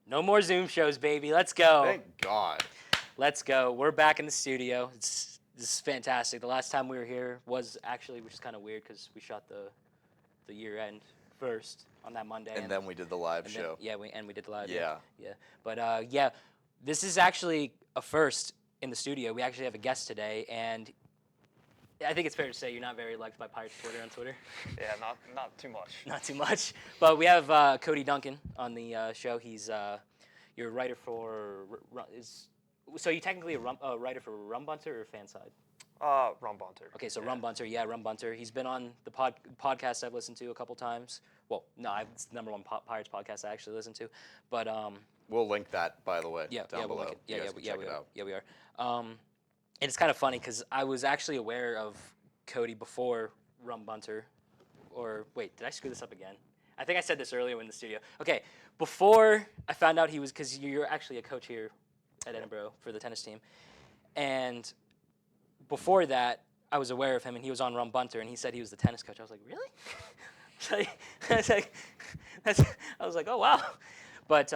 No more Zoom shows, baby. Let's go. Thank God. Let's go. We're back in the studio. This is fantastic. The last time we were here was actually, which is kind of weird because we shot the year end first on that Monday. And then we did the live show. We did the live. Yeah. Yeah. But yeah, this is actually a first in the studio. We actually have a guest today, and I think it's fair to say you're not very liked by Pirates Twitter on Twitter. Yeah, not too much. Not too much. But we have Kody Duncan on the show. He's you're a writer for so you technically a writer for Rum Bunter or Fanside? Rum Bunter. Okay, so yeah. Rum Bunter, yeah, Rum Bunter. He's been on the podcast I've listened to a couple times. Well, no, it's the number one Pirates podcast I actually listen to. But we'll link that, by the way, down we'll below. Link it. Yeah, we are. Yeah, we are. And it's kind of funny because I was actually aware of Kody before Rum Bunter. Or wait, did I screw this up again? I think I said this earlier in the studio. Okay, before I found out he was, because you're actually a coach here at Edinburgh for the tennis team, and before that, I was aware of him, and he was on Rum Bunter, and he said he was the tennis coach. I was like, really? I was like, oh wow. But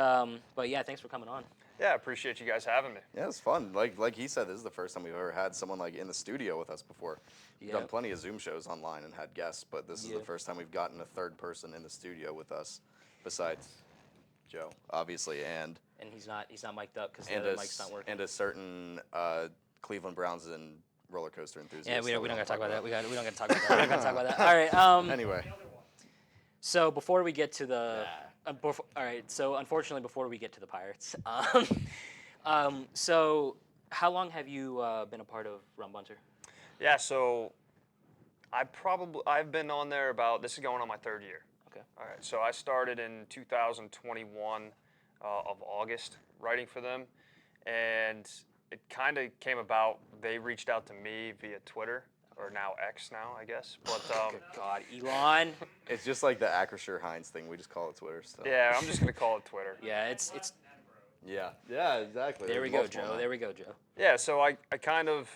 yeah, thanks for coming on. Yeah, I appreciate you guys having me. Yeah, it's fun. Like he said, this is the first time we've ever had someone like in the studio with us before. We've done plenty of Zoom shows online and had guests, but this is the first time we've gotten a third person in the studio with us, besides Joe, obviously, and he's not mic'd up because the other mic's not working. And a certain Cleveland Browns and roller coaster enthusiast. Yeah, we don't gotta talk about that. We don't gotta talk about that. We're not gonna talk about that. All right. Anyway. So before we get to the, all right. So unfortunately, before we get to the Pirates, so how long have you been a part of Rum Bunter? Yeah, so I've been on there this is going on my third year. Okay. All right. So I started in 2021 of August writing for them, and it kind of came about. They reached out to me via Twitter. Or now X now, I guess. But good God, Elon. It's just like the Acrisure Heinz thing. We just call it Twitter. So. Yeah, I'm just gonna call it Twitter. Yeah, it's. Yeah, exactly. There we go, Joe. There we go, Joe. Yeah, so I kind of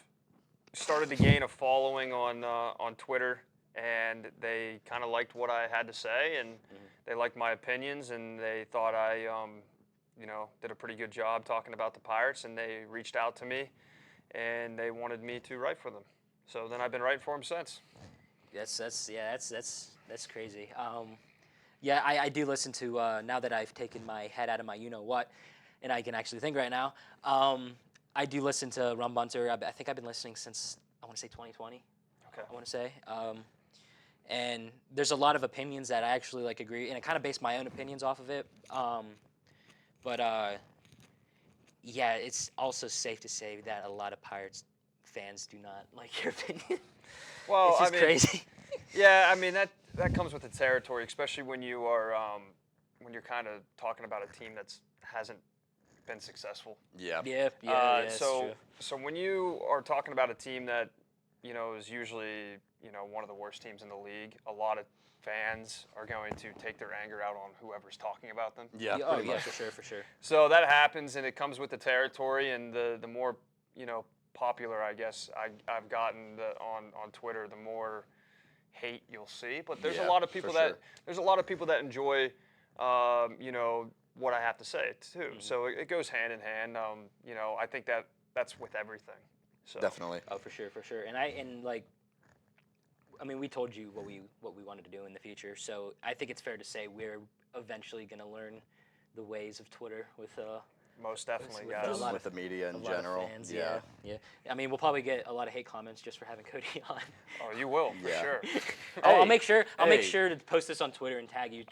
started to gain a following on Twitter, and they kind of liked what I had to say, and they liked my opinions, and they thought I, did a pretty good job talking about the Pirates, and they reached out to me, and they wanted me to write for them. So then I've been writing for him since. That's crazy. Yeah, I do listen to now that I've taken my head out of my you-know-what, and I can actually think right now. I do listen to Rum Bunter. I think I've been listening since, I want to say 2020. Okay. I want to say. And there's a lot of opinions that I actually agree, and I kind of base my own opinions off of it. Yeah, it's also safe to say that a lot of Pirates fans do not like your opinion. Well, it's just crazy. Yeah, I mean that comes with the territory, especially when you are when you're kind of talking about a team that hasn't been successful. Yeah. Yeah. That's true. So when you are talking about a team that is usually one of the worst teams in the league, a lot of fans are going to take their anger out on whoever's talking about them. Yeah. Oh yeah, for sure. So that happens, and it comes with the territory, and the more popular, I guess, I've gotten on Twitter, the more hate you'll see. But there's a lot of people there's a lot of people that enjoy, what I have to say too. Mm-hmm. So it goes hand in hand. I think that's with everything. So. Definitely. Oh, for sure. We told you what we wanted to do in the future. So I think it's fair to say we're eventually going to learn the ways of Twitter with. Most definitely, guys. With the media in general. Fans, yeah. We'll probably get a lot of hate comments just for having Kody on. Oh, you will, for sure. I'll make sure to post this on Twitter and tag you.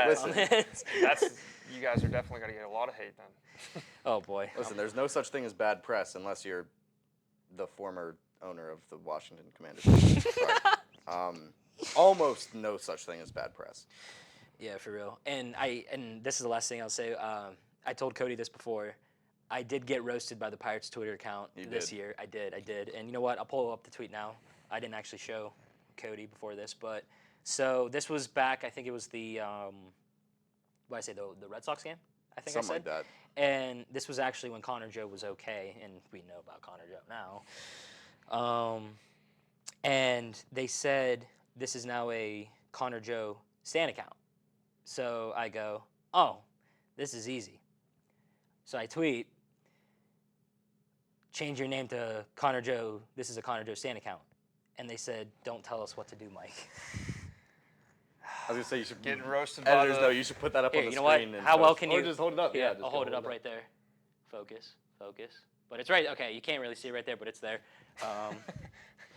Listen, you guys are definitely going to get a lot of hate then. Oh, boy. Listen, there's no such thing as bad press unless you're the former owner of the Washington Commanders. Almost no such thing as bad press. Yeah, for real. And this is the last thing I'll say. I told Kody this before. I did get roasted by the Pirates Twitter account this year. I did. And you know what? I'll pull up the tweet now. I didn't actually show Kody before this, but so this was back. I think it was the the Red Sox game. I think something I said. like that. And this was actually when Connor Joe was okay, and we know about Connor Joe now. And they said this is now a Connor Joe Stan account. So I go, oh, this is easy. So I tweet, change your name to Connor Joe. This is a Connor Joe Stan account. And they said, don't tell us what to do, Mike. I was gonna say you should Getting roasted editors by know you should put that up Here, on the you know what? screen. And How well post- can or you? just hold it up? Here, Yeah, just I'll hold it up right there. Focus. But it's right. Okay, you can't really see it right there, but it's there.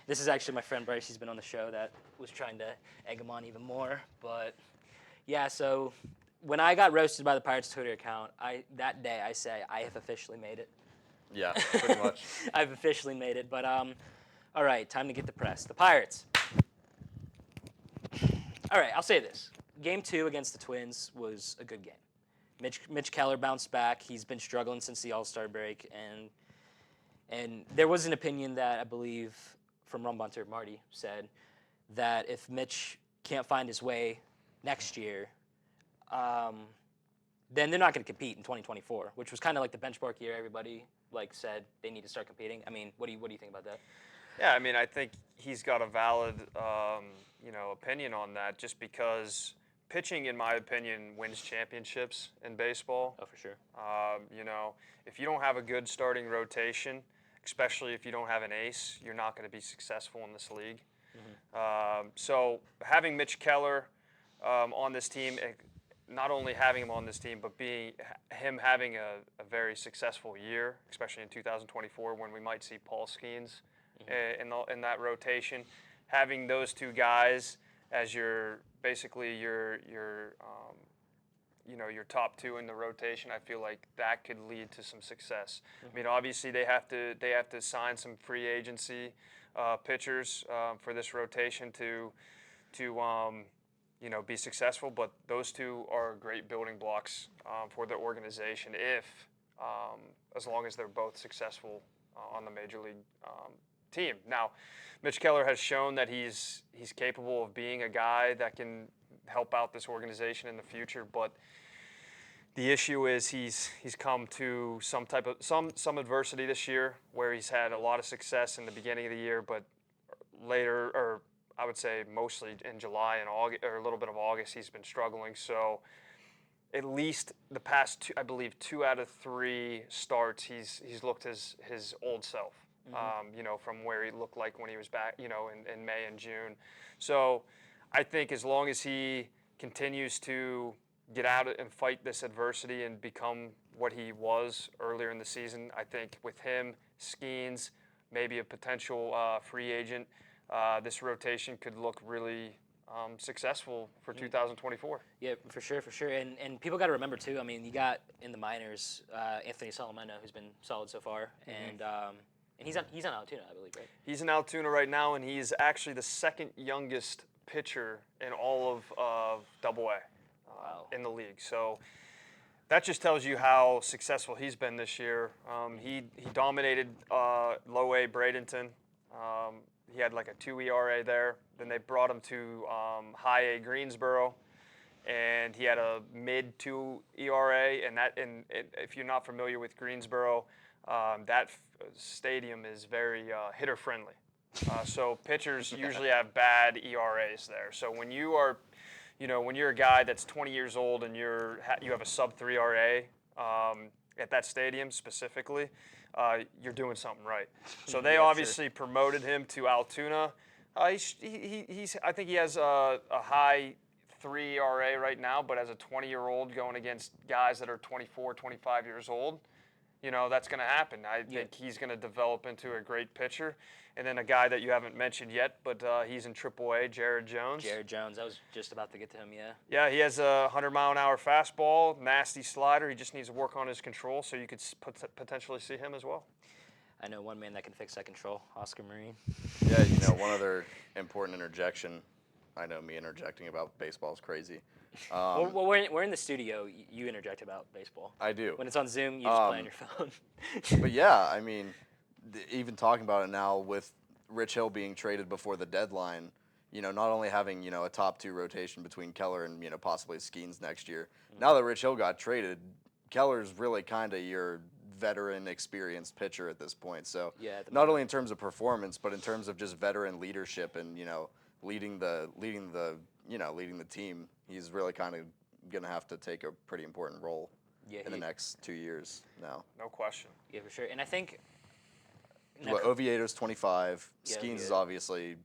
This is actually my friend Bryce. He's been on the show that was trying to egg him on even more. But yeah, so when I got roasted by the Pirates Twitter account, that day I say I have officially made it. Yeah, pretty much. I've officially made it. But all right, time to get the press. The Pirates. All right, I'll say this. Game 2 against the Twins was a good game. Mitch Keller bounced back. He's been struggling since the All-Star break, and there was an opinion that I believe from Rum Bunter, Marty, said that if Mitch can't find his way next year, then they're not going to compete in 2024, which was kind of like the benchmark year. Everybody said they need to start competing. I mean, what do you think about that? Yeah, I mean, I think he's got a valid, opinion on that. Just because pitching, in my opinion, wins championships in baseball. Oh, for sure. If you don't have a good starting rotation, especially if you don't have an ace, you're not going to be successful in this league. Mm-hmm. So having Mitch Keller on this team, not only having him on this team, but him having a very successful year, especially in 2024 when we might see Paul Skeens in that rotation, having those two guys as your top two in the rotation, I feel like that could lead to some success. Mm-hmm. I mean, obviously they have to sign some free agency pitchers for this rotation to be successful. But those two are great building blocks for the organization as long as they're both successful on the major league team. Now, Mitch Keller has shown that he's capable of being a guy that can help out this organization in the future, but the issue is he's come to some adversity this year where he's had a lot of success in the beginning of the year, but later, or I would say mostly in July and August, or a little bit of August, he's been struggling. So at least the past two out of 3 starts, he's looked his old self. Mm-hmm. From where he looked like when he was back, in May and June. So I think as long as he continues to get out and fight this adversity and become what he was earlier in the season, I think with him, Skeens, maybe a potential free agent, this rotation could look really successful for 2024. Yeah, for sure. And people got to remember too. I mean, you got in the minors Anthony Salameno, who's been solid so far, mm-hmm. And he's on Altoona, I believe, right? He's in Altoona right now, and he's actually the second youngest pitcher in all of AA in the league. So that just tells you how successful he's been this year. He dominated low A Bradenton. He had like a 2 ERA there. Then they brought him to high A Greensboro, and he had a mid 2 ERA. And if you're not familiar with Greensboro, that stadium is very hitter friendly. So pitchers usually have bad ERAs there. So when you're a guy that's 20 years old and you have a sub 3 ERA at that stadium specifically, you're doing something right. So they obviously promoted him to Altoona. I think he has a high 3 ERA right now, but as a 20-year-old going against guys that are 24, 25 years old, that's going to happen. I think he's going to develop into a great pitcher. And then a guy that you haven't mentioned yet, but he's in AAA, Jared Jones. I was just about to get to him, yeah. Yeah, he has a 100-mile-an-hour fastball, nasty slider. He just needs to work on his control, so you could potentially see him as well. I know one man that can fix that control, Oscar Marine. Yeah, one other important interjection. I know me interjecting about baseball is crazy. Well, we're in the studio. You interject about baseball. I do. When it's on Zoom, you just play on your phone. But yeah, I mean, even talking about it now with Rich Hill being traded before the deadline, not only having, a top 2 rotation between Keller and, possibly Skeens next year. Mm-hmm. Now that Rich Hill got traded, Keller's really kind of your veteran, experienced pitcher at this point. So not only in terms of performance, but in terms of just veteran leadership and, leading the team, he's really kind of going to have to take a pretty important role. in the next 2 years now. No question. Yeah, for sure. And I think Oviedo's 25. Yeah, Skeens is Oviedo. obviously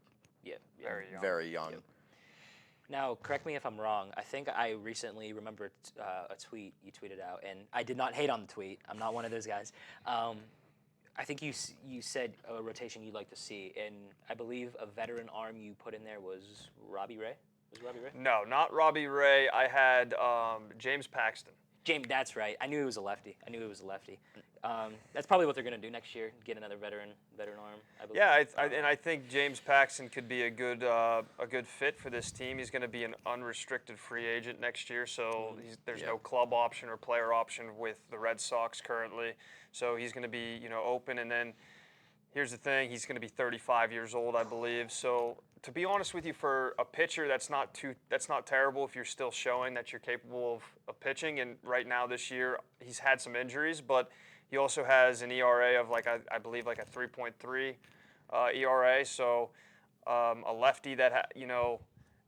very young. Yep. Now, correct me if I'm wrong. I think I recently remembered a tweet you tweeted out, and I did not hate on the tweet. I'm not one of those guys. I think you said a rotation you'd like to see, and I believe a veteran arm you put in there was Robbie Ray. Was Robbie Ray? No, not Robbie Ray. I had James Paxton. James, that's right. I knew he was a lefty. That's probably what they're going to do next year. Get another veteran arm. I believe. Yeah, I think James Paxton could be a good fit for this team. He's going to be an unrestricted free agent next year, so there's no club option or player option with the Red Sox currently. So he's going to be open. And then here's the thing: he's going to be 35 years old, I believe. So to be honest with you, for a pitcher, that's not terrible if you're still showing that you're capable of pitching. And right now this year, he's had some injuries, but he also has an ERA of I believe a 3.3 ERA. So a lefty that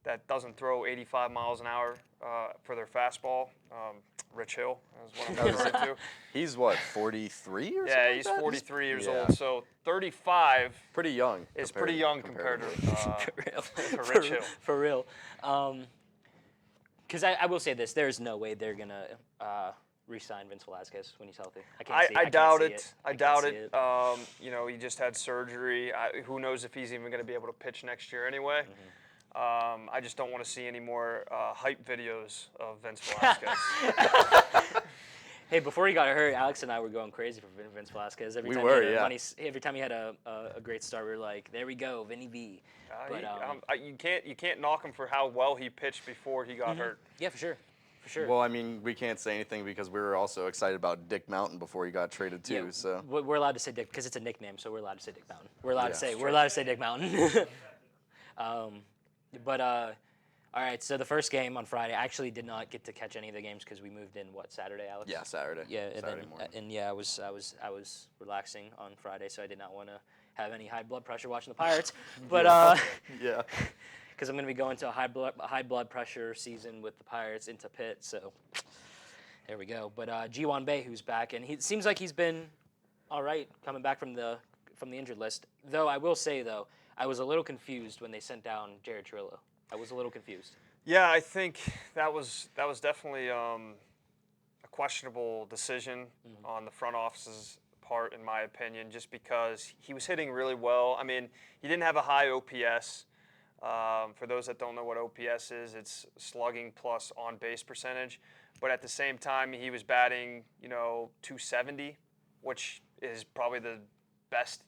that doesn't throw 85 miles an hour for their fastball. Rich Hill is what I'm referring to. He's what, 43 or something? Yeah, he's 43 years old. So 35. Pretty young. Is pretty young compared to Rich Hill. For real. Because I will say this: there's no way they're gonna re-sign Vince Velasquez when he's healthy. I doubt it. I doubt it. He just had surgery. Who knows if he's even going to be able to pitch next year anyway. I just don't want to see any more hype videos of Vince Velasquez. Hey, before he got hurt, Alex and I were going crazy for Vince Velasquez. Every time he had a great start, we were like, there we go, Vinny V. You can't knock him for how well he pitched before he got hurt. Yeah, for sure. For sure. Well, I mean, we can't say anything because we were also excited about Dick Mountain before he got traded too. Yeah, so we're allowed to say Dick because it's a nickname, so we're allowed to say Dick Mountain. We're allowed to say Dick Mountain. All right. So the first game on Friday, I actually did not get to catch any of the games because we moved in Saturday, Alex? Yeah, Saturday. Yeah, Saturday morning. I was relaxing on Friday, so I did not want to have any high blood pressure watching the Pirates. But yeah. Because I'm going to be going to a high blood pressure season with the Pirates into Pitt, so there we go. But Ji-Hwan Bae, who's back, and he seems like he's been all right coming back from the injured list. Though I will say I was a little confused when they sent down Jared Trillo. I was a little confused. Yeah, I think that was definitely a questionable decision on the front office's part, in my opinion, just because he was hitting really well. I mean, he didn't have a high OPS. For those that don't know what OPS is, it's slugging plus on-base percentage. But at the same time, he was batting, 270, which is probably the best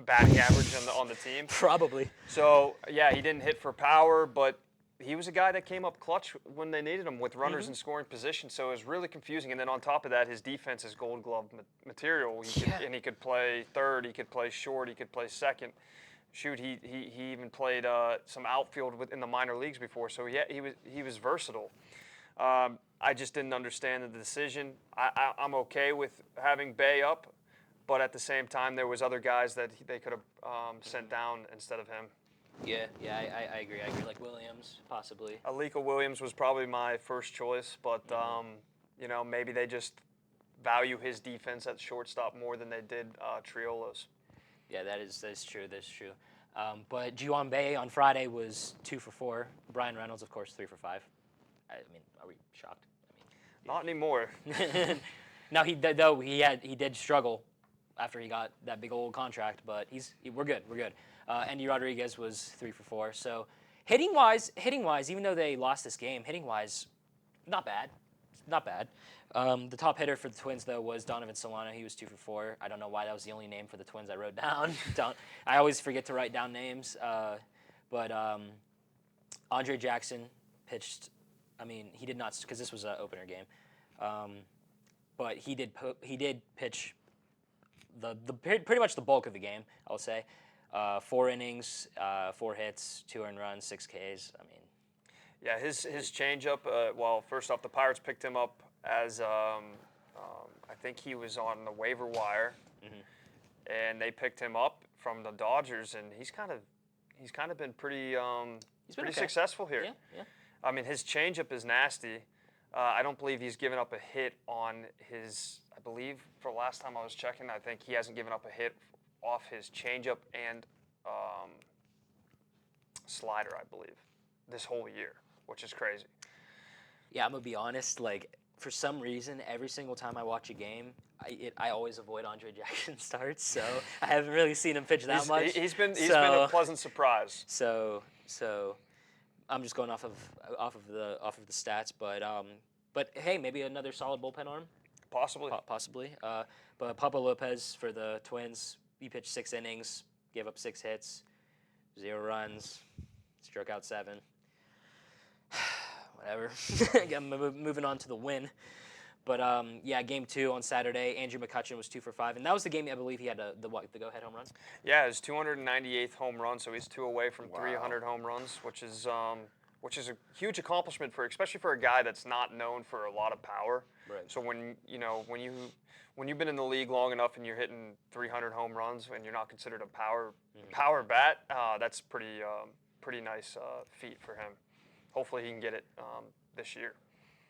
batting average on the team. Probably. So, yeah, he didn't hit for power, but he was a guy that came up clutch when they needed him with runners in scoring position. So it was really confusing. And then on top of that, his defense is Gold Glove material. And he could play third, he could play short, he could play second. Shoot, he even played some outfield in the minor leagues before, so he was versatile. I just didn't understand the decision. I'm okay with having Bae up, but at the same time, there was other guys that they could have sent down instead of him. Yeah, I agree. Like Williams, possibly. Alika Williams was probably my first choice, but maybe they just value his defense at shortstop more than they did Triolo's. Yeah, that is true. That's true. But Ji-Hwan Bae on Friday was 2 for 4. Brian Reynolds, of course, 3 for 5. I mean, are we shocked? Not anymore. No, he did struggle after he got that big old contract, but we're good. We're good. Andy Rodriguez was 3 for 4. So hitting wise, even though they lost this game, hitting wise, not bad. The top hitter for the Twins, though, was Donovan Solano. He was 2 for 4. I don't know why that was the only name for the Twins I wrote down. I always forget to write down names. But Andre Jackson pitched. I mean, he did not, because this was an opener game. But he did pitch pretty much the bulk of the game, I'll say. 4 innings, 4 hits, 2 earned runs, 6 Ks. I mean. Yeah, his changeup. First off, the Pirates picked him up as I think he was on the waiver wire, and they picked him up from the Dodgers, and he's kind of been pretty okay. successful here. Yeah. I mean, his changeup is nasty. I don't believe he's given up a hit on his. I believe for the last time I was checking, I think he hasn't given up a hit off his changeup and slider, I believe, this whole year, which is crazy. Yeah, I'm gonna be honest. Like, for some reason, every single time I watch a game, I always avoid Andre Jackson starts. So I haven't really seen him pitch that much. He's been a pleasant surprise. So I'm just going off of the stats, but hey, maybe another solid bullpen arm. Possibly. Possibly. But Pablo Lopez for the Twins, he pitched 6 innings, gave up 6 hits, 0 runs, struck out 7. Whatever. I'm moving on to the win. But yeah, game 2 on Saturday, Andrew McCutchen was 2 for 5, and that was the game I believe he had the go-ahead home run. Yeah, his 298th home run, so he's 2 away from 300 home runs, which is a huge accomplishment especially for a guy that's not known for a lot of power. Right. So when you've been in the league long enough and you're hitting 300 home runs and you're not considered a power bat, that's pretty nice feat for him. Hopefully he can get it this year.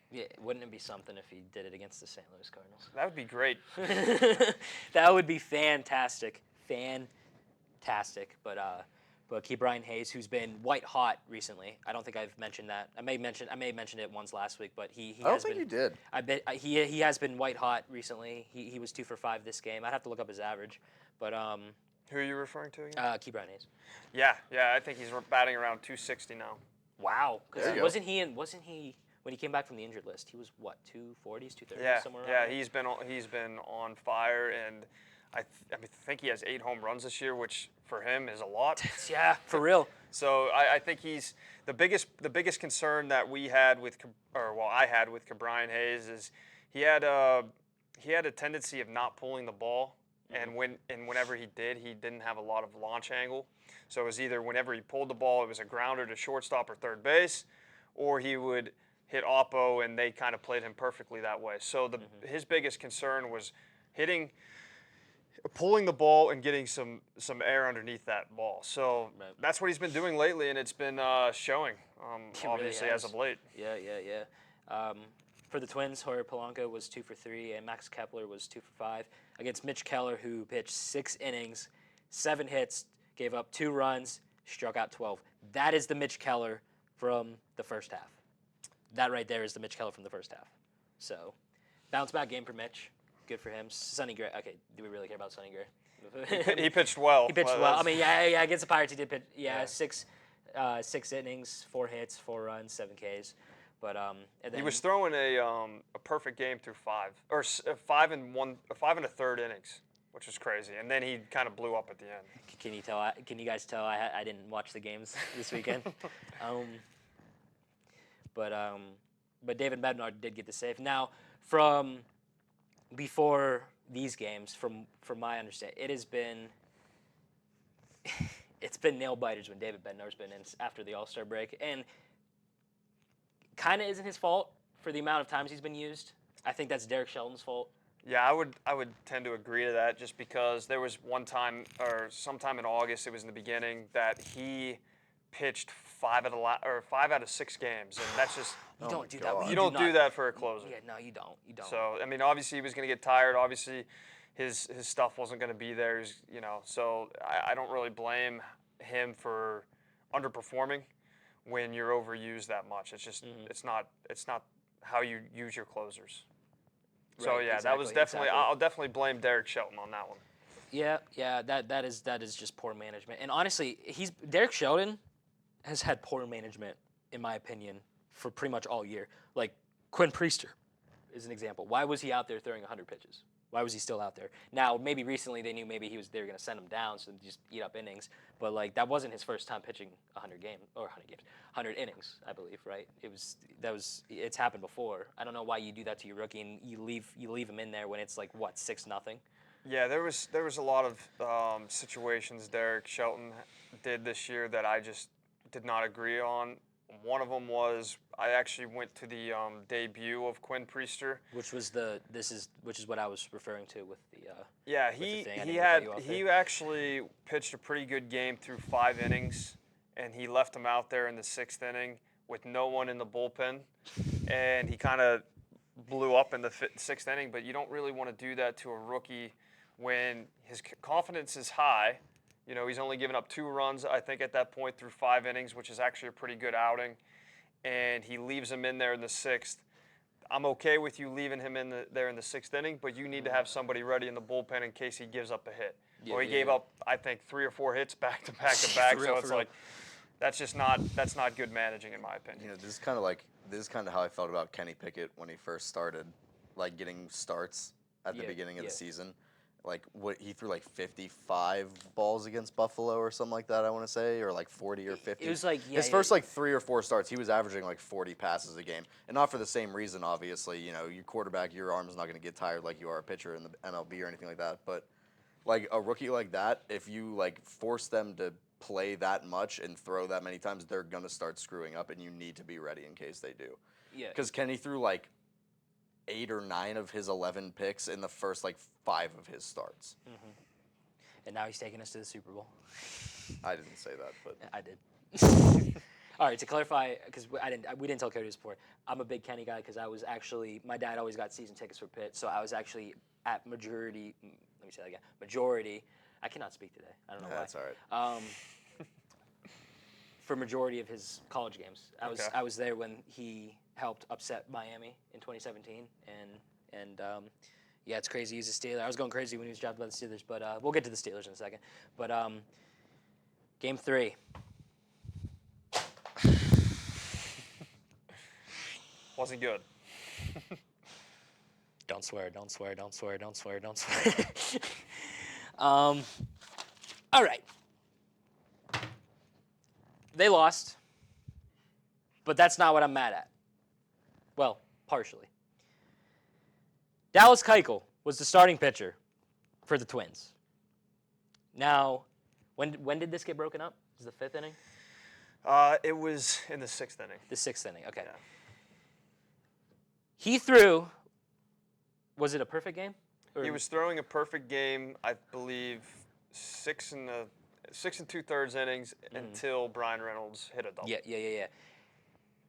Yeah, wouldn't it be something if he did it against the St. Louis Cardinals? That would be great. That would be fantastic. But Key Brian Hayes, who's been white hot recently. I don't think I've mentioned that. I may have mentioned it once last week, but he I don't think you did. I bet he has been white hot recently. He was 2 for 5 this game. I'd have to look up his average, but Who are you referring to again? Key Brian Hayes. Yeah, I think he's batting around 260 now. Wow, There you wasn't he when he came back from the injured list? He was what, 240s, 230s, somewhere around there? He's been on fire, and I think he has 8 home runs this year, which for him is a lot. Yeah, for real. So I think he's the biggest concern that I had with Brian Hayes is he had a tendency of not pulling the ball, and whenever he did, he didn't have a lot of launch angle. So it was either whenever he pulled the ball, it was a grounder to shortstop or third base, or he would hit oppo, and they kind of played him perfectly that way. So his biggest concern was pulling the ball and getting some air underneath that ball. So that's what he's been doing lately, and it's been showing, obviously, as of late. Yeah. For the Twins, Jorge Polanco was 2 for 3, and Max Kepler was 2 for 5 against Mitch Keller, who pitched 6 innings, 7 hits, gave up 2 runs, struck out 12. That is the Mitch Keller from the first half. That right there is the Mitch Keller from the first half. So, bounce back game for Mitch. Good for him. Sonny Gray. Okay, do we really care about Sonny Gray? He pitched well. He pitched well. I mean, yeah. Against the Pirates, he did pitch. Yeah, 6 innings, 4 hits, 4 runs, 7 Ks. But and then, he was throwing a perfect game through 5 and 1/3 innings, which was crazy. And then he kind of blew up at the end. Can you guys tell I didn't watch the games this weekend? But David Bednar did get the save. Now, from before these games, from my understanding, it's been nail biters when David Bednar's been in after the All-Star break, and kind of isn't his fault for the amount of times he's been used. I think that's Derek Shelton's fault. Yeah, I would tend to agree to that, just because there was one time or sometime in August, it was in the beginning, that he pitched 5 out of 6 games, and that's just You don't do that. You don't do that for a closer. Yeah, no, you don't. So I mean, obviously he was going to get tired. Obviously, his stuff wasn't going to be there. So I don't really blame him for underperforming when you're overused that much. It's just it's not how you use your closers. So Right, yeah, exactly, that was definitely. exactly. I'll definitely blame Derek Shelton on that one. Yeah, that is just poor management. And honestly, Derek Shelton has had poor management, in my opinion, for pretty much all year. Like Quinn Priester is an example. Why was he out there throwing 100 pitches? Why was he still out there? Now, maybe recently they knew they were going to send him down, so just eat up innings. But like that wasn't his first time pitching 100 innings, I believe, right? It's happened before. I don't know why you do that to your rookie and you leave him in there when it's like what, 6-0. Yeah, there was a lot of situations Derek Shelton did this year that I just did not agree on. One of them was I actually went to the debut of Quinn Priester, Which is what I was referring to with the. Yeah, with the thing. he actually pitched a pretty good game through 5 innings, and he left him out there in the 6th inning with no one in the bullpen, and he kind of blew up in the sixth inning. But you don't really want to do that to a rookie when his confidence is high. You know, he's only given up 2 runs, I think, at that point through 5 innings, which is actually a pretty good outing. And he leaves him in there in the 6th. I'm okay with you leaving him there in the 6th inning, but you need to have somebody ready in the bullpen in case he gives up a hit. Yeah, Well, he gave up, I think, 3 or 4 hits back to back to back. So it's like, that's not good managing, in my opinion. You know, this is kind of how I felt about Kenny Pickett when he first started, like getting starts at the beginning of the season. Like he threw like 55 balls against Buffalo or something like that, I want to say, or like 40 or 50. It was like his first like 3 or 4 starts, he was averaging like 40 passes a game, and not for the same reason, obviously. You know, your quarterback, your arm's not going to get tired like you are a pitcher in the MLB or anything like that. But like a rookie like that, if you like force them to play that much and throw that many times, they're going to start screwing up, and you need to be ready in case they do. Yeah. Because Kenny threw like 8 or 9 of his 11 picks in the first like 5 of his starts. Mm-hmm. And now he's taking us to the Super Bowl. I didn't say that, but I did. All right, to clarify, because we didn't tell Kody this before. I'm a big Kenny guy because my dad always got season tickets for Pitt, so I was actually at majority. Let me say that again. Majority. I cannot speak today. I don't know why. That's all right. For majority of his college games, I was there when he helped upset Miami in 2017, and yeah, it's crazy. He's a Steeler. I was going crazy when he was drafted by the Steelers, but we'll get to the Steelers in a second. But Game 3. Wasn't good. Don't swear. All right. They lost, but that's not what I'm mad at. Well, partially. Dallas Keuchel was the starting pitcher for the Twins. Now, when did this get broken up? Was it the 5th inning? It was in the 6th inning. The 6th inning, okay. Yeah. He threw, was it a perfect game? He was throwing a perfect game, I believe, 6 and 2/3 innings until Brian Reynolds hit a double. Yeah.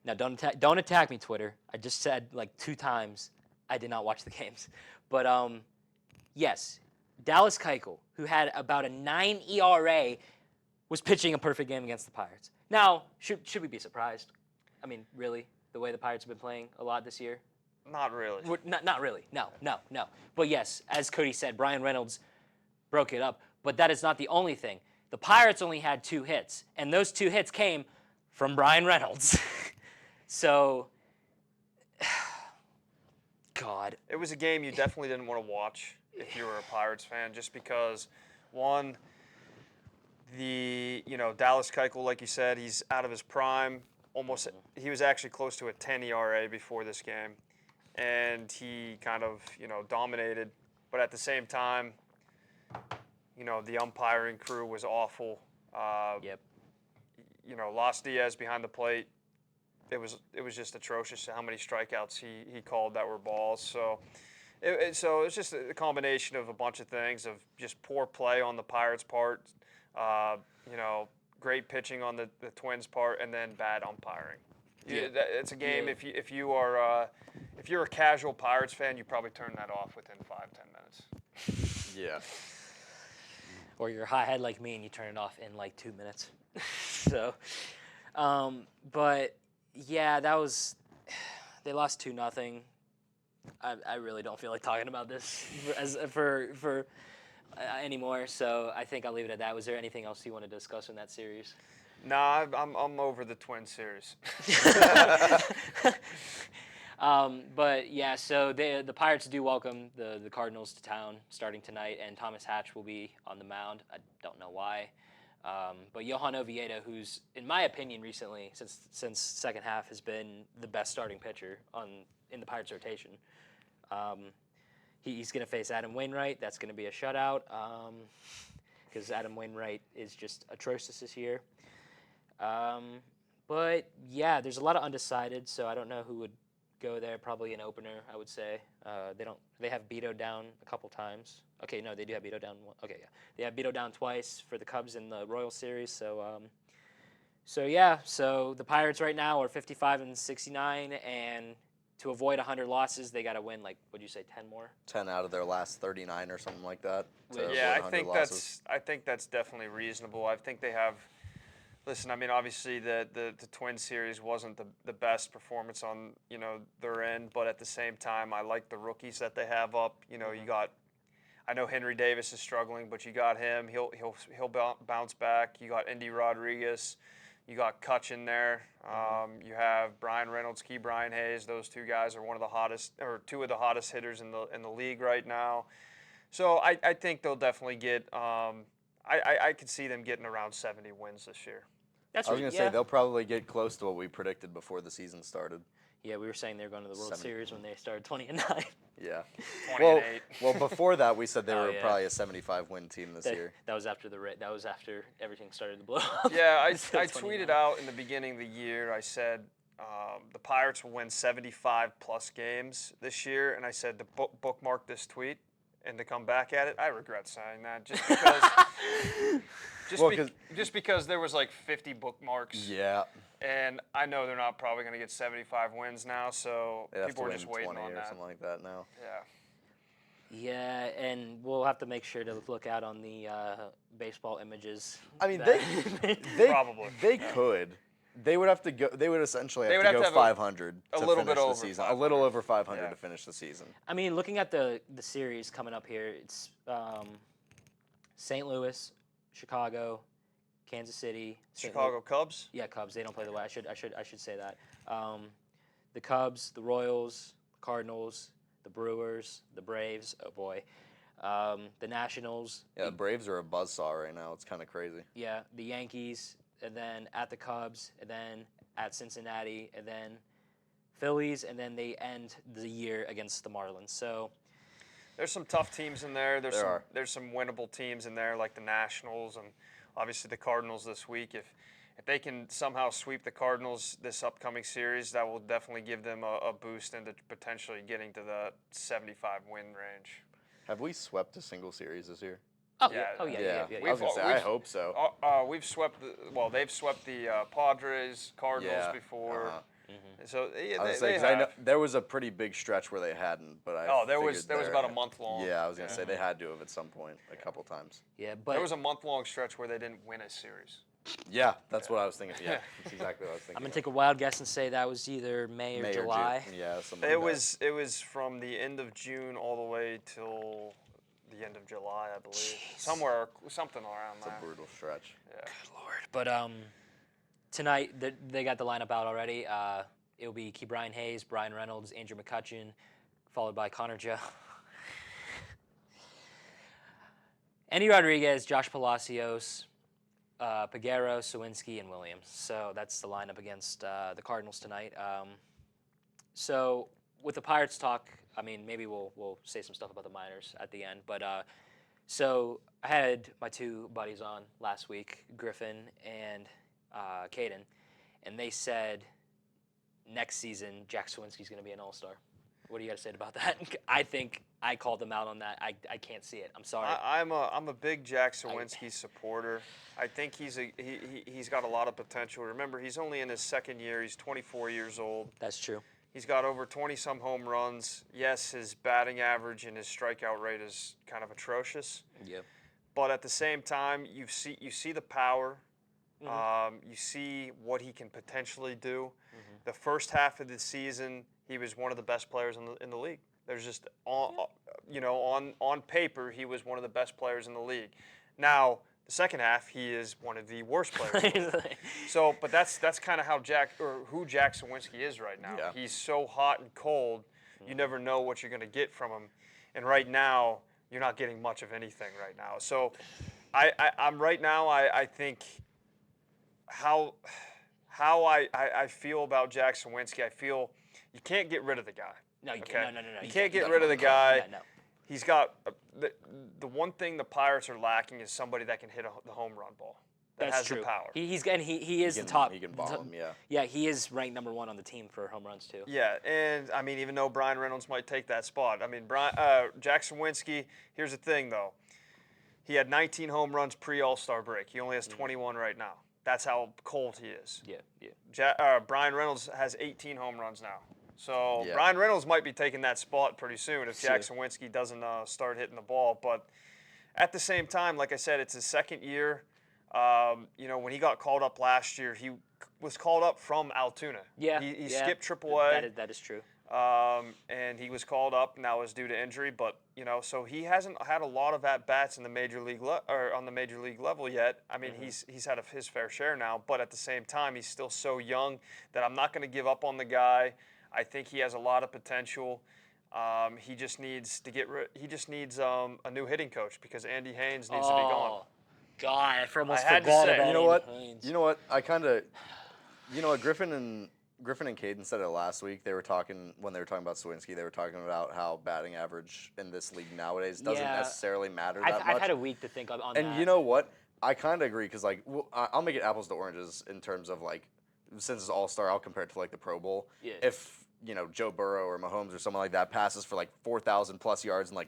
Now, don't attack me, Twitter. I just said like 2 times I did not watch the games. But yes, Dallas Keuchel, who had about a 9 ERA, was pitching a perfect game against the Pirates. Now, should we be surprised? I mean, really, the way the Pirates have been playing a lot this year? Not really. Not really. No. But yes, as Kody said, Brian Reynolds broke it up. But that is not the only thing. The Pirates only had 2 hits, and those 2 hits came from Brian Reynolds. So, God. It was a game you definitely didn't want to watch if you were a Pirates fan, just because, one, Dallas Keuchel, like you said, he's out of his prime. Almost, he was actually close to a 10 ERA before this game, and he kind of, dominated. But at the same time, the umpiring crew was awful. Yep. Los Diaz behind the plate. It was just atrocious how many strikeouts he called that were balls. So it's just a combination of a bunch of things, of just poor play on the Pirates' part, great pitching on the Twins' part, and then bad umpiring. It's a game. If you're a casual Pirates fan, you probably turn that off within 5-10 minutes. Yeah. Or you're a hothead like me and you turn it off in like 2 minutes. So, but yeah, they lost 2-0. I really don't feel like talking about this for anymore. So I think I'll leave it at that. Was there anything else you want to discuss in that series? Nah, I'm over the Twins series. But yeah, so the Pirates do welcome the Cardinals to town starting tonight, and Thomas Hatch will be on the mound. I don't know why. But Johan Oviedo, who's, in my opinion, recently, since second half, has been the best starting pitcher in the Pirates rotation. He's going to face Adam Wainwright. That's going to be a shutout because Adam Wainwright is just atrocious this year. But yeah, there's a lot of undecided, so I don't know who would go there. Probably an opener, I would say. They have Beto down a couple times. Okay, no, they do have Beto down. Okay, yeah, they have Beto down twice for the Cubs in the Royal Series. So So the Pirates right now are 55-69, and to avoid 100 losses, they got to win, like, what'd you say, 10 more? 10 out of their last 39 or something like that. Yeah, I think that's definitely reasonable. I think they have. Listen, I mean, obviously the Twin series wasn't the best performance on their end, but at the same time, I like the rookies that they have up. You got. I know Henry Davis is struggling, but you got him. He'll bounce back. You got Indy Rodriguez. You got Kutch in there. You have Brian Reynolds, Brian Hayes. Those two guys are two of the hottest hitters in the league right now. So I think they'll definitely get. I could see them getting around 70 wins this year. I was going to say they'll probably get close to what we predicted before the season started. Yeah, we were saying they were going to the World Series when they started 20-9. Yeah. 20-8. Well, before that, we said they were probably a 75-win team this year. That was after everything started to blow up. Yeah, I tweeted out in the beginning of the year. I said the Pirates will win 75-plus games this year, and I said to bookmark this tweet and to come back at it. I regret saying that just because there was like 50 bookmarks. Yeah. And I know they're not probably going to get 75 wins now, so people are just waiting on that. or something like that now. Yeah. Yeah, and we'll have to make sure to look out on the baseball images. I mean, probably. They could. They would have to go. They would essentially have to go 500 to finish the season. A little over 500 to finish the season. I mean, looking at the series coming up here, it's St. Louis, Chicago, Kansas City, Chicago Cubs. Yeah, Cubs. They don't play the way. I should say that. The Cubs, the Royals, the Cardinals, the Brewers, the Braves. Oh boy, the Nationals. Yeah, the Braves are a buzzsaw right now. It's kind of crazy. Yeah, the Yankees, and then at the Cubs, and then at Cincinnati, and then Phillies, and then they end the year against the Marlins. So there's some tough teams in there. There's some winnable teams in there, like the Nationals and obviously the Cardinals this week. If they can somehow sweep the Cardinals this upcoming series, that will definitely give them a boost into potentially getting to the 75 win range. Have we swept a single series this year? Oh yeah. I was gonna say, I hope so. We've swept. They've swept the Padres, Cardinals before. So I know there was a pretty big stretch where they hadn't, but there was about a month long. Yeah, I was gonna say they had to have at some point a couple times. Yeah, but there was a month-long stretch where they didn't win a series. Yeah, that's what I was thinking. Yeah, that's exactly what I was thinking. I'm gonna take a wild guess and say that was either May or July. June. Yeah, something. It was from the end of June all the way till the end of July, I believe. Something around there. It's a brutal stretch. Yeah. Good Lord. But tonight they got the lineup out already. It'll be Brian Hayes, Brian Reynolds, Andrew McCutchen, followed by Connor Joe. Andy Rodriguez, Josh Palacios, Peguero, Sawinski, and Williams. So that's the lineup against the Cardinals tonight. So with the Pirates talk, I mean, maybe we'll say some stuff about the minors at the end. But so I had my two buddies on last week, Griffin and Caden, and they said next season Jack Sawinski's going to be an all-star. What do you got to say about that? I think I called them out on that. I can't see it. I'm sorry. I'm a big Jack Sawinski supporter. I think he's got a lot of potential. Remember, he's only in his second year. He's 24 years old. That's true. He's got over 20-some home runs. Yes, his batting average and his strikeout rate is kind of atrocious. Yep. But at the same time, you see the power. Mm-hmm. You see what he can potentially do. Mm-hmm. The first half of the season, he was one of the best players in the league. There's just on paper, he was one of the best players in the league. Now, the second half, he is one of the worst players in the league. So, but that's kind of who Jack Sawinski is right now. Yeah. He's so hot and cold, you never know what you're going to get from him. And right now, you're not getting much of anything right now. So, I think how I feel about Jack Sawinski, I feel you can't get rid of the guy. No, you can't. No. You can't get rid of the guy. Yeah, no. He's got the one thing the Pirates are lacking is somebody that can hit the home run ball. That has true. the power. He is the top. He can ball him, yeah. Yeah, he is ranked number 1 on the team for home runs too. Yeah, and I mean, even though Brian Reynolds might take that spot, I mean, Jack Sawinski. Here's the thing, though. He had 19 home runs pre-All-Star break. He only has 21 right now. That's how cold he is. Yeah. Brian Reynolds has 18 home runs now. So Yeah. Brian Reynolds might be taking that spot pretty soon if Jack Sawinski doesn't start hitting the ball. But at the same time, like I said, it's his second year. When he got called up last year, he was called up from Altoona. Yeah. He skipped AAA. That is true. And he was called up. Now is due to injury, but so he hasn't had a lot of at bats in the major league or on the major league level yet. I mean, he's had his fair share now, but at the same time, he's still so young that I'm not going to give up on the guy. I think he has a lot of potential. He just needs to He just needs a new hitting coach because Andy Haynes needs to be gone. God, I almost I had to forgot say. about You know what? Andy Haynes. You know what? Griffin and Caden said it last week. They were talking when they were talking about Sawinski. They were talking about how batting average in this league nowadays doesn't necessarily matter that much. I've had a week to think on that. And you know what? I kind of agree because I'll make it apples to oranges in terms of since it's All-Star, I'll compare it to the Pro Bowl. Yeah. If Joe Burrow or Mahomes or someone like that passes for 4,000 plus yards and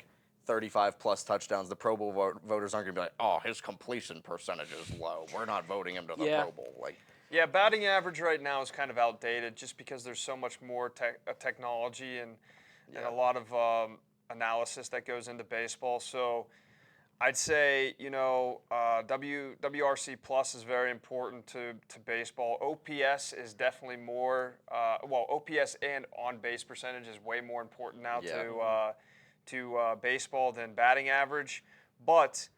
35 plus touchdowns, the Pro Bowl voters aren't gonna be like, oh, his completion percentage is low. We're not voting him to the Pro Bowl. Yeah, batting average right now is kind of outdated just because there's so much more technology and a lot of analysis that goes into baseball. So I'd say, WRC plus is very important to baseball. OPS is definitely more, OPS and on-base percentage is way more important now to baseball than batting average. But,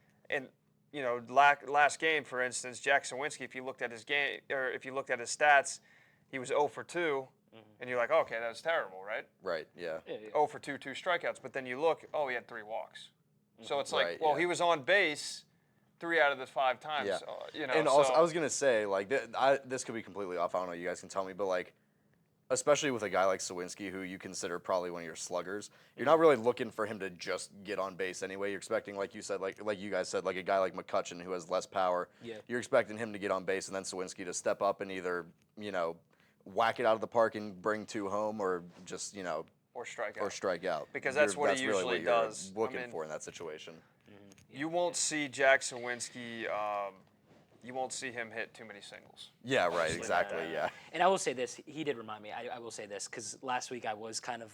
last game, for instance, Jack Sawinski, if you looked at his game, or if you looked at his stats, he was 0 for 2, and you're like, okay, that's terrible, right? Right, yeah. 0 for 2, 2 strikeouts. But then you look, he had 3 walks. So it's like, Right, he was on base 3 out of the 5 times. Yeah. And also, I was going to say, this could be completely off. I don't know, you guys can tell me, but especially with a guy like Sawinski, who you consider probably one of your sluggers, you're not really looking for him to just get on base anyway. You're expecting, like you said, like you guys said, a guy like McCutchen who has less power. Yeah. You're expecting him to get on base and then Sawinski to step up and either, whack it out of the park and bring 2 home or just, or strike out. Or strike out. Because that's what he usually really does. You're looking for in that situation. You won't see Jack Sawinski. You won't see him hit too many singles. Yeah, right, exactly, yeah. And I will say this, he did remind me, I will say this, because last week I was kind of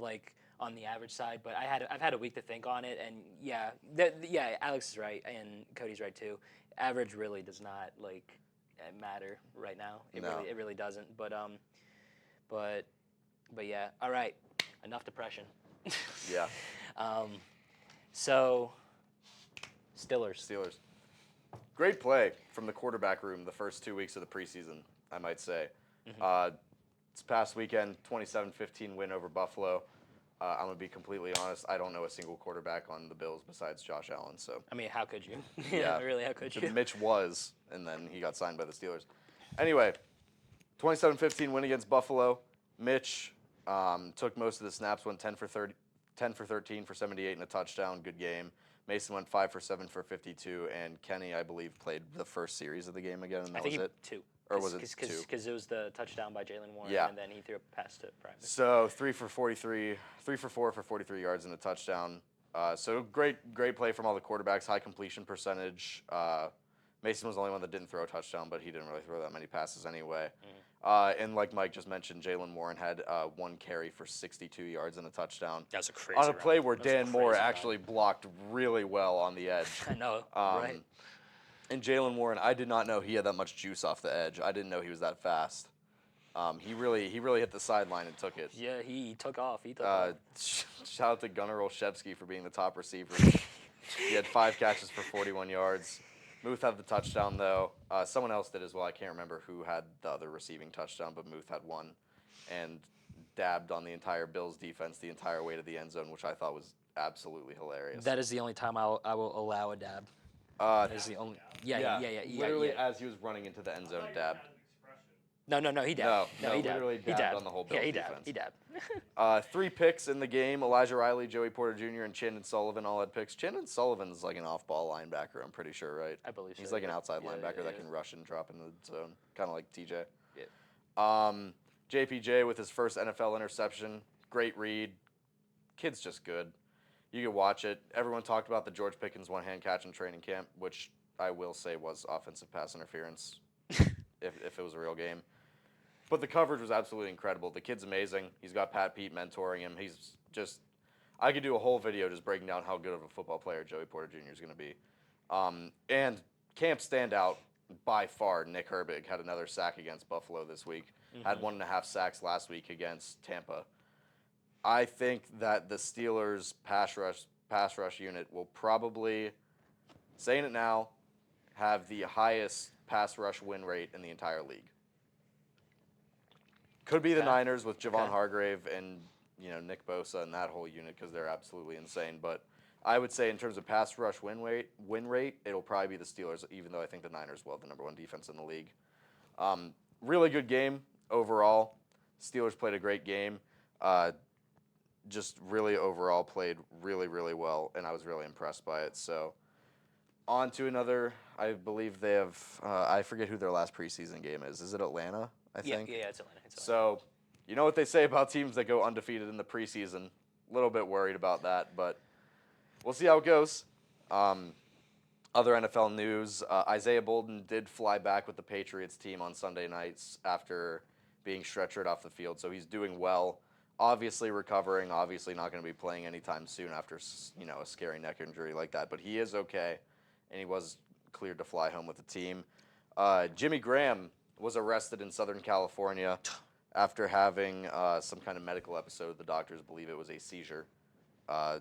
on the average side, but I've had a week to think on it, and Alex is right, and Cody's right too. Average really does not matter right now. It really doesn't. But yeah. All right, enough depression. Yeah. So, Steelers. Great play from the quarterback room the first 2 weeks of the preseason, I might say. This past weekend, 27-15 win over Buffalo. I'm going to be completely honest. I don't know a single quarterback on the Bills besides Josh Allen. So I mean, how could you? Yeah. Really, how could you? Mitch was, and then he got signed by the Steelers. Anyway, 27-15 win against Buffalo. Mitch took most of the snaps, went 10 for 13 for 78 and a touchdown. Good game. Mason went 5 for 7 for 52, and Kenny, I believe, played the first series of the game again, and that was it? 2. Or was it 2? Because it was the touchdown by Jalen Warren, and then he threw a pass to Private. So 3 for 4 for 43 yards and a touchdown. So great play from all the quarterbacks, high completion percentage. Mason was the only one that didn't throw a touchdown, but he didn't really throw that many passes anyway. And like Mike just mentioned, Jalen Warren had 1 carry for 62 yards and a touchdown. That was a crazy on a play where Dan Moore run. actually blocked really well on the edge. I know, right? And Jalen Warren, I did not know he had that much juice off the edge. I didn't know he was that fast. He really hit the sideline and took it. Yeah, he took off. Off. Shout out to Gunnar Olszewski for being the top receiver. He had 5 catches for 41 yards. Muth had the touchdown, though. Someone else did as well. I can't remember who had the other receiving touchdown, but Muth had 1 and dabbed on the entire Bills defense the entire way to the end zone, which I thought was absolutely hilarious. That is the only time I will allow a dab. That is the only. Yeah. Literally, as he was running into the end zone, dabbed. No, he dabbed. No, he literally dabbed on the whole Bills defense. He dabbed. 3 picks in the game. Elijah Riley, Joey Porter Jr., and Chandon Sullivan all had picks. Chandon Sullivan's an off-ball linebacker, I'm pretty sure, right? I believe so. He's an outside linebacker that can rush and drop in the zone, kind of like TJ. Yeah. JPJ with his first NFL interception. Great read. Kid's just good. You could watch it. Everyone talked about the George Pickens one-hand catch in training camp, which I will say was offensive pass interference. if it was a real game. But the coverage was absolutely incredible. The kid's amazing. He's got Pat Pete mentoring him. He's just, I could do a whole video just breaking down how good of a football player Joey Porter Jr. is going to be. And camp standout, by far, Nick Herbig had another sack against Buffalo this week. Had 1.5 sacks last week against Tampa. I think that the Steelers' pass rush unit will probably, saying it now, have the highest pass rush win rate in the entire league. Could be the Niners with Javon Hargrave and Nick Bosa and that whole unit because they're absolutely insane. But I would say in terms of pass rush win rate, it'll probably be the Steelers, even though I think the Niners will have the number 1 defense in the league. Really good game overall. Steelers played a great game. Just really overall played really, really well, and I was really impressed by it. So on to another, I believe they have, I forget who their last preseason game is. Is it Atlanta, I think? Yeah, it's Atlanta. So you know what they say about teams that go undefeated in the preseason. A little bit worried about that, but we'll see how it goes. Other NFL news, Isaiah Bolden did fly back with the Patriots team on Sunday nights after being stretchered off the field, so he's doing well. Obviously recovering, obviously not going to be playing anytime soon after a scary neck injury like that, but he is okay, and he was cleared to fly home with the team. Jimmy Graham was arrested in Southern California after having some kind of medical episode. The doctors believe it was a seizure. I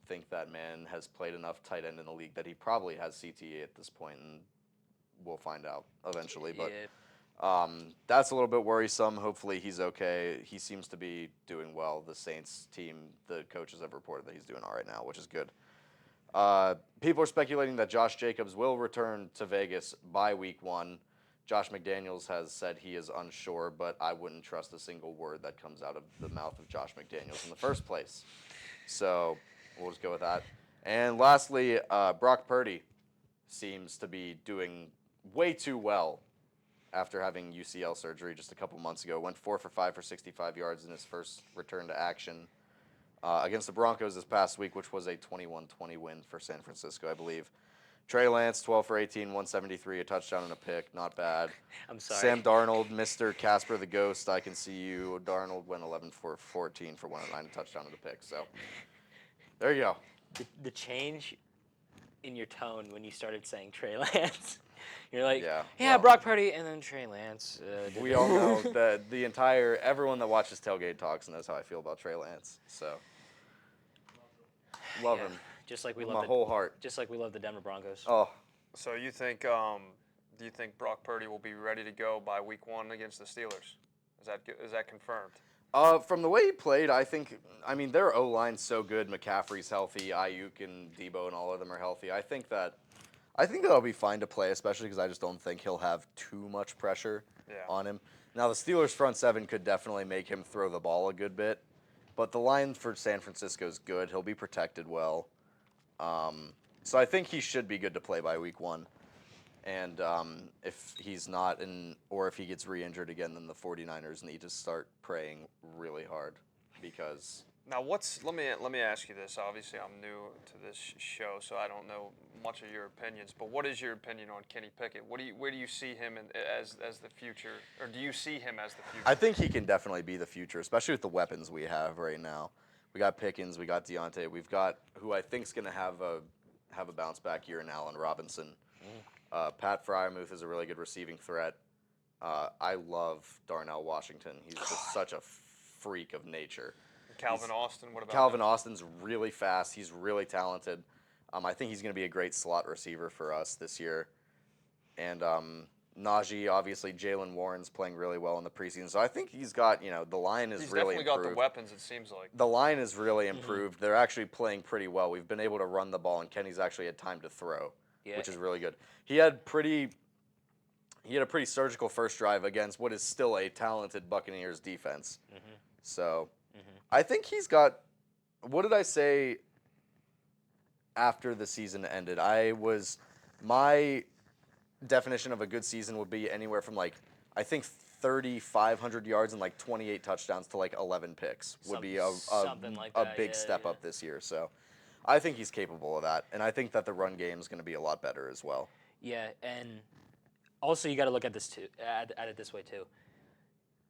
think that man has played enough tight end in the league that he probably has CTE at this point, and we'll find out eventually. But that's a little bit worrisome. Hopefully he's okay. He seems to be doing well. The Saints team, the coaches have reported that he's doing all right now, which is good. People are speculating that Josh Jacobs will return to Vegas by week 1. Josh McDaniels has said he is unsure, but I wouldn't trust a single word that comes out of the mouth of Josh McDaniels in the first place. So we'll just go with that. And lastly, Brock Purdy seems to be doing way too well after having UCL surgery just a couple months ago. Went 4 for 5 for 65 yards in his first return to action against the Broncos this past week, which was a 21-20 win for San Francisco, I believe. Trey Lance, 12 for 18, 173, a touchdown and a pick. Not bad. I'm sorry. Sam Darnold, Mr. Casper the Ghost, I can see you. Darnold went 11 for 14 for 109, a touchdown and a pick. So there you go. The change in your tone when you started saying Trey Lance. You're like, yeah, Brock Purdy, and then Trey Lance. We all know that everyone that watches Tailgate Talks knows how I feel about Trey Lance. So love him. Just like we with love my whole heart. Just like we love the Denver Broncos. Oh. So you think, do you think Brock Purdy will be ready to go by week 1 against the Steelers? Is that confirmed? From the way he played, I mean, their O-line's so good. McCaffrey's healthy. Ayuk and Debo and all of them are healthy. I think that'll be fine to play, especially because I just don't think he'll have too much pressure on him. Now, the Steelers' front seven could definitely make him throw the ball a good bit, but the line for San Francisco is good. He'll be protected well. So I think he should be good to play by week 1. And if he's not, or if he gets re-injured again, then the 49ers need to start praying really hard because. Now, let me ask you this. Obviously, I'm new to this show, so I don't know much of your opinions. But what is your opinion on Kenny Pickett? Where do you see him as the future, or do you see him as the future? I think he can definitely be the future, especially with the weapons we have right now. We got Pickens, we got Deontay, we've got who I think is going to have a bounce back year in Allen Robinson. Pat Freiermuth is a really good receiving threat. I love Darnell Washington. He's just such a freak of nature. Calvin Austin, what about Calvin him? Austin's really fast. He's really talented. I think he's going to be a great slot receiver for us this year. And Najee, obviously, Jalen Warren's playing really well in the preseason. So I think he's got, the line is really improved. He's definitely got the weapons, it seems like. The line is really improved. They're actually playing pretty well. We've been able to run the ball, and Kenny's actually had time to throw, which is really good. He had a pretty surgical first drive against what is still a talented Buccaneers defense. So I think he's got, what did I say after the season ended? My definition of a good season would be anywhere from I think 3,500 yards and 28 touchdowns to 11 picks would be a big step up this year. So I think he's capable of that, and I think that the run game is going to be a lot better as well. Yeah, and Also, you got to look at this too. At it this way too.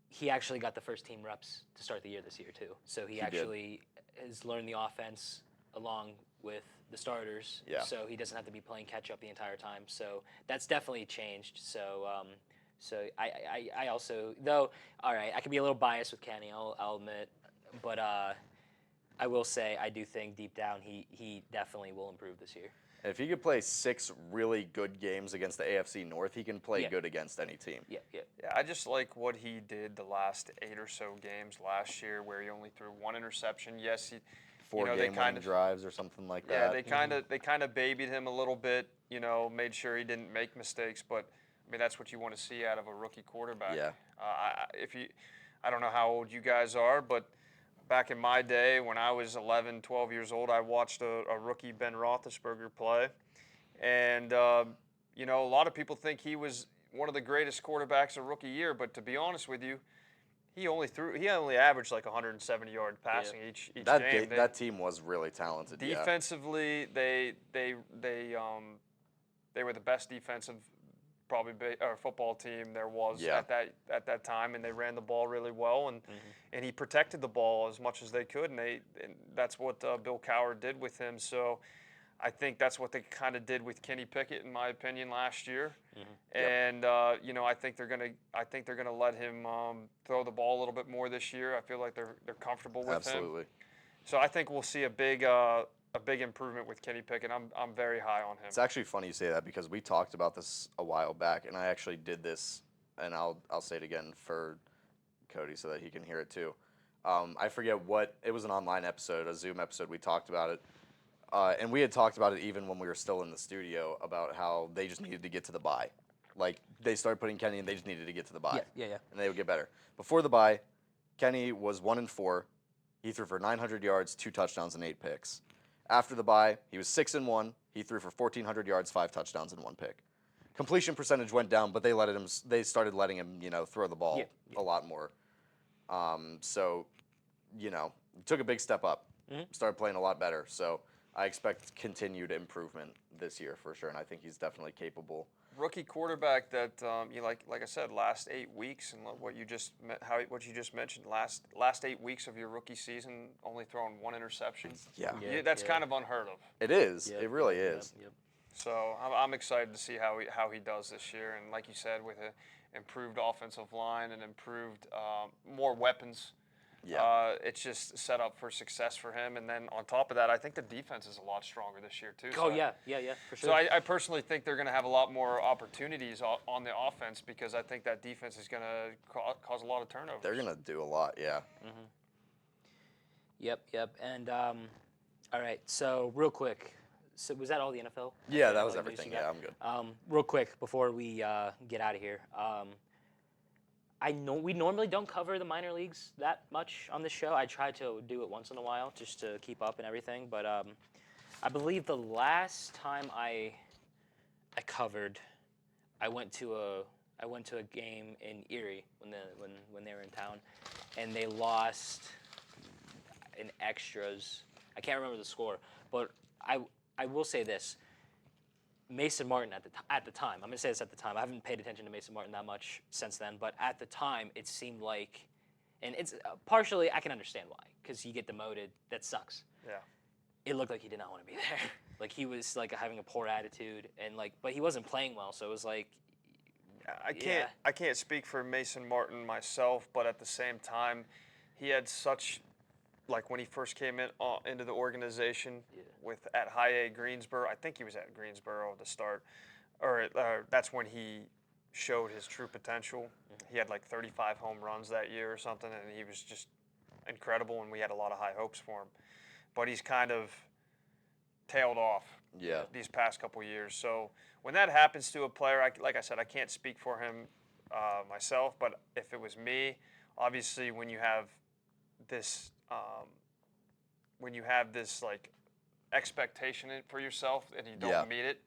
He actually got the first team reps to start the year this year too. So he actually has learned the offense along with the starters. Yeah. So he doesn't have to be playing catch up the entire time. So that's definitely changed. So I also, though, all right, I can be a little biased with Kenny. I'll admit, but I will say I do think deep down he definitely will improve this year. And if he could play 6 really good games against the AFC North, he can play good against any team. Yeah. Yeah, I just like what he did the last 8 or so games last year, where he only threw 1 interception. Yes, he 4 game-winning drives or something like that. Yeah, they kind of babied him a little bit. Made sure he didn't make mistakes. But I mean, that's what you want to see out of a rookie quarterback. Yeah. I don't know how old you guys are, but back in my day, when I was 11, 12 years old, I watched a rookie Ben Roethlisberger play. And, a lot of people think he was one of the greatest quarterbacks of rookie year. But to be honest with you, he only averaged like 170-yard passing each game. That team was really talented. Defensively, they were the best defensive football team there was at that time, and they ran the ball really well, and he protected the ball as much as they could, and that's what Bill Cowher did with him. So I think that's what they kind of did with Kenny Pickett, in my opinion, last year. And I think they're gonna let him throw the ball a little bit more this year. I feel like they're comfortable with him. Absolutely. So I think we'll see a big improvement with Kenny Pickett. I'm very high on him. It's actually funny you say that, because we talked about this a while back, and I actually did this, and I'll say it again for Kody so that he can hear it too. I forget it was an online episode, a Zoom episode. We talked about it, and we had talked about it even when we were still in the studio, about how they just needed to get to the bye. Like, they started putting Kenny, and they just needed to get to the bye. Yeah. And they would get better. Before the bye, Kenny was 1-4. He threw for 900 yards, 2 touchdowns, and 8 picks. After the bye, he was 6-1. He threw for 1,400 yards, 5 touchdowns, and 1 pick. Completion percentage went down, but they started letting him, throw the ball a lot more. Took a big step up. Started playing a lot better. So I expect continued improvement this year for sure, and I think he's definitely capable. Rookie quarterback that like I said, last 8 weeks, and what you just mentioned, last 8 weeks of your rookie season, only throwing 1 interception. That's kind of unheard of. It is. It really is. Yep. So I'm excited to see how he does this year, and like you said, with an improved offensive line and improved more weapons. It's just set up for success for him. And then on top of that, I think the defense is a lot stronger this year, too. For sure. So I personally think they're going to have a lot more opportunities on the offense, because I think that defense is going to cause a lot of turnovers. They're going to do a lot, yeah. Yep. And, all right, so real quick. So was that all the NFL? Yeah, that was everything. Yeah, I'm good. Real quick, before we get out of here. I know we normally don't cover the minor leagues that much on this show. I try to do it once in a while just to keep up and everything. But I believe the last time I covered, I went to a game in Erie when they were in town, and they lost in extras. I can't remember the score, but I will say this. Mason Martin at the time, I'm going to say this at the time, I haven't paid attention to Mason Martin that much since then, but at the time it seemed like, and it's partially I can understand why, because you get demoted, that sucks. Yeah. It looked like he did not want to be there. Like, he was like having a poor attitude, and but he wasn't playing well, so it was like. I can't speak for Mason Martin myself, but at the same time, he had such. Like when he first came into the organization at High A Greensboro, I think he was at Greensboro to start, or that's when he showed his true potential. He had like 35 home runs that year or something, and he was just incredible, and we had a lot of high hopes for him. But he's kind of tailed off these past couple years. So when that happens to a player, like I said, I can't speak for him myself, but if it was me, obviously when you have this like expectation for yourself and you don't meet it,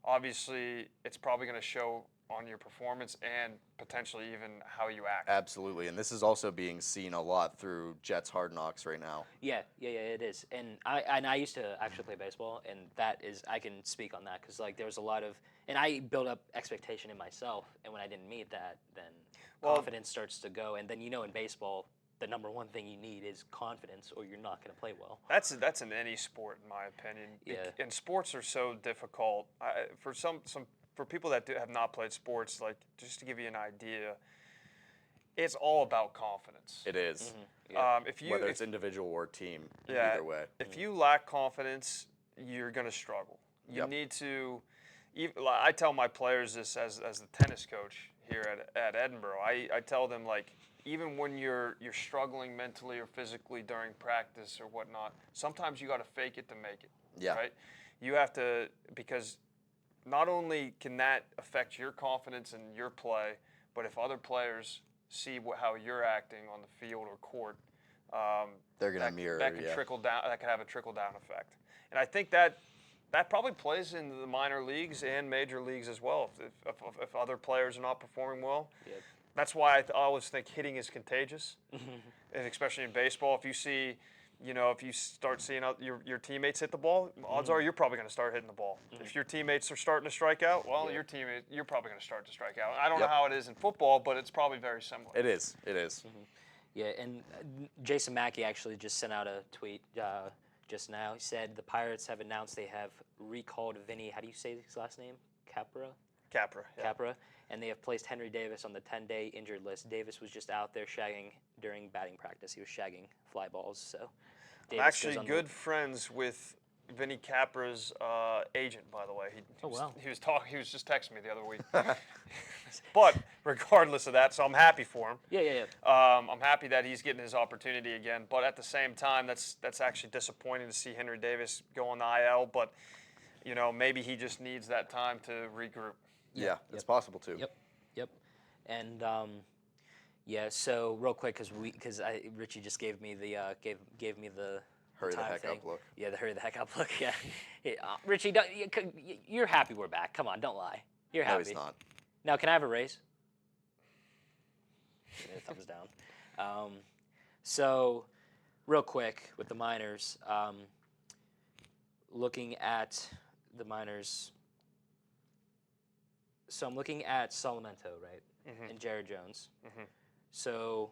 obviously it's probably going to show on your performance and potentially even how you act. Absolutely, and this is also being seen a lot through Jets Hard Knocks right now. Yeah, it is. And I used to actually play baseball, and that is, I can speak on that because like there was a lot of, and I built up expectation in myself, and when I didn't meet that, then confidence starts to go, and then in baseball, the number one thing you need is confidence, or you're not going to play well. That's in any sport, in my opinion. Yeah. And sports are so difficult. For people that have not played sports, like just to give you an idea, it's all about confidence. It is. Mm-hmm. Yeah. Whether it's individual or team, yeah, either way. If you lack confidence, you're going to struggle. You need to. I tell my players this as the tennis coach here at Edinburgh. I tell them, like, even when you're struggling mentally or physically during practice or whatnot, sometimes you got to fake it to make it. Yeah. Right. You have to, because not only can that affect your confidence in your play, but if other players see how you're acting on the field or court, they're going to mirror. That can trickle down. That can have a trickle down effect. And I think that probably plays in the minor leagues and major leagues as well. If other players are not performing well, that's why I always think hitting is contagious, and especially in baseball. If you see, if you start seeing your teammates hit the ball, odds are you're probably going to start hitting the ball. If your teammates are starting to strike out, well, you're probably going to start to strike out. I don't know how it is in football, but it's probably very similar. It is. It is. Mm-hmm. Yeah, and Jason Mackey actually just sent out a tweet just now. He said the Pirates have announced they have recalled Vinny. How do you say his last name? Capra. Yeah. Capra, and they have placed Henry Davis on the 10-day injured list. Davis was just out there shagging during batting practice. He was shagging fly balls. So, Davis I'm actually good friends with Vinny Capra's agent, by the way. He was just texting me the other week. But regardless of that, so I'm happy for him. Yeah. I'm happy that he's getting his opportunity again. But at the same time, that's actually disappointing to see Henry Davis go on the IL. But maybe he just needs that time to regroup. Yeah, it's possible too. Yep. And so real quick, because Richie just gave me the gave me the Hurry the time heck thing. up look. Yeah, the hurry the heck up look. Yeah, Richie, you're happy we're back. Come on, don't lie. You're happy. No, he's not. Now, can I have a raise? Thumbs down. So, real quick with the minors, looking at the minors. So I'm looking at Solimento, right, and Jared Jones. So,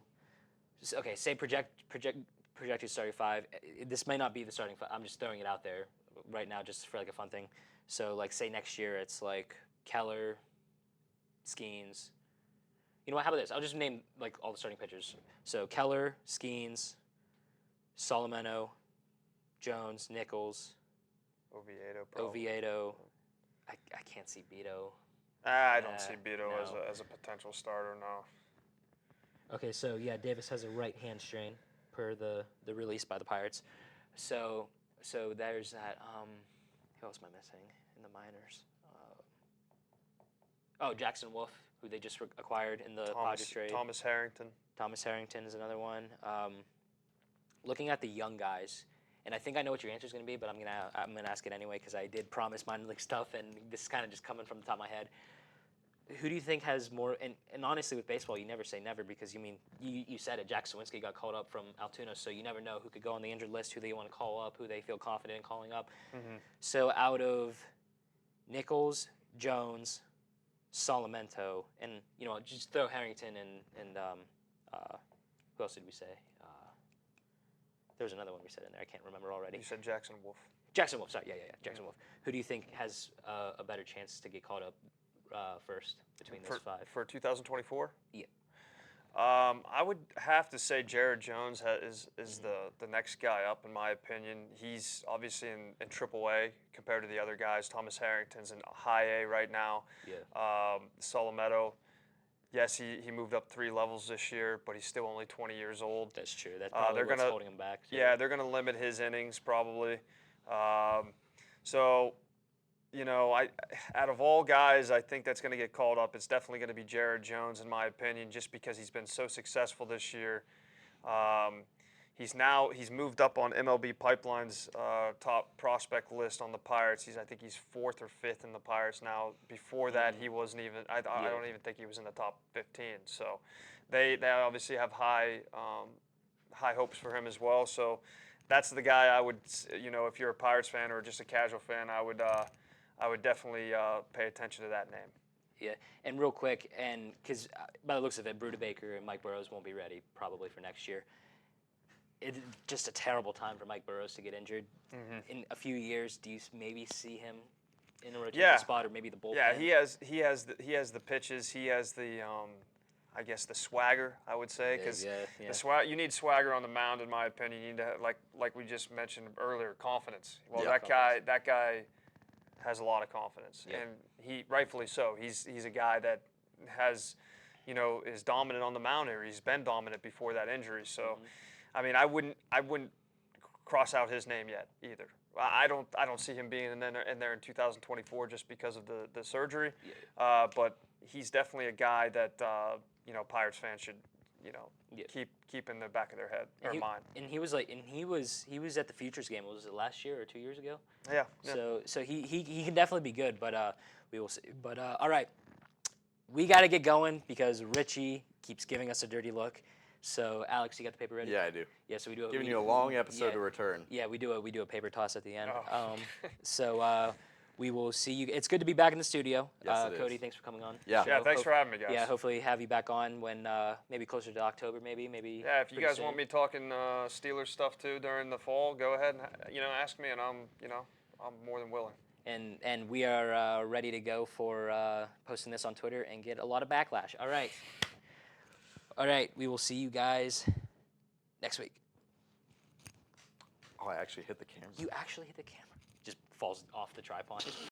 okay, say projected starting five. This may not be the starting five. I'm just throwing it out there right now, just for like a fun thing. So, like, say next year it's like Keller, Skeens. You know what? How about this? I'll just name like all the starting pitchers. So Keller, Skeens, Solimento, Jones, Nichols, Oviedo. I can't see Beto. I don't see Beto no. as a potential starter, no. Okay, so yeah, Davis has a right hand strain per the release by the Pirates. So there's that. Who else am I missing in the minors? Jackson Wolf, who they just acquired in the Padres trade. Thomas Harrington. Thomas Harrington is another one. Looking at the young guys, and I think I know what your answer is going to be, but I'm gonna ask it anyway because I did promise minor league stuff, and this is kind of just coming from the top of my head. Who do you think has more? And honestly, with baseball, you never say never because you said it. Jack Sawinski got called up from Altoona, so you never know who could go on the injured list, who they want to call up, who they feel confident in calling up. So out of Nichols, Jones, Solimento, and just throw Harrington and who else did we say? There was another one we said in there. I can't remember already. You said Jackson Wolf. Jackson Wolf. Sorry, yeah. Jackson Wolf. Who do you think has a better chance to get called up first between those five? For 2024? Yeah. I would have to say Jared Jones is the next guy up, in my opinion. He's obviously in AAA compared to the other guys. Thomas Harrington's in high A right now. Yeah. Solimento, yes, he moved up 3 levels this year, but he's still only 20 years old. That's true. That's probably what's holding him back. So. Yeah, they're going to limit his innings probably. Out of all guys, I think that's going to get called up. It's definitely going to be Jared Jones, in my opinion, just because he's been so successful this year. He's moved up on MLB Pipeline's top prospect list on the Pirates. I think he's 4th or 5th in the Pirates now. Before that, he wasn't even. I don't even think he was in the top 15. So, they obviously have high hopes for him as well. So, that's the guy I would, if you're a Pirates fan or just a casual fan, I would definitely pay attention to that name. Yeah, and real quick, and because by the looks of it, Baker and Mike Burrows won't be ready probably for next year. It's just a terrible time for Mike Burrows to get injured. Mm-hmm. In a few years, do you maybe see him in a rotation spot or maybe the bullpen? Yeah, he has the pitches. He has the I guess the swagger, I would say, because you need swagger on the mound, in my opinion. You need to have, like we just mentioned earlier, confidence. Well, that guy has a lot of confidence, and he rightfully so. He's a guy that has, is dominant on the mound here. He's been dominant before that injury, so. Mm-hmm. I mean, I wouldn't cross out his name yet either. I don't see him being in there in 2024 just because of the surgery. Yeah. But he's definitely a guy that Pirates fans should keep in the back of their head or mind. And he was at the Futures game. Was it last year or 2 years ago? Yeah. So he can definitely be good, but we will see. But all right, we got to get going because Richie keeps giving us a dirty look. So, Alex, you got the paper ready? Yeah, I do. Yeah, so we do. Giving you a long episode to return. Yeah, we do a paper toss at the end. Oh. So we will see you. It's good to be back in the studio. Yes, it Kody, is. thanks for coming on. Yeah. Yeah, thanks for having me, guys. Yeah, hopefully have you back on when maybe closer to October, maybe. Yeah, if you guys want me talking Steelers stuff too during the fall, go ahead and ask me, and I'm more than willing. And we are ready to go for posting this on Twitter and get a lot of backlash. All right. All right, we will see you guys next week. Oh, I actually hit the camera. You actually hit the camera. Just falls off the tripod.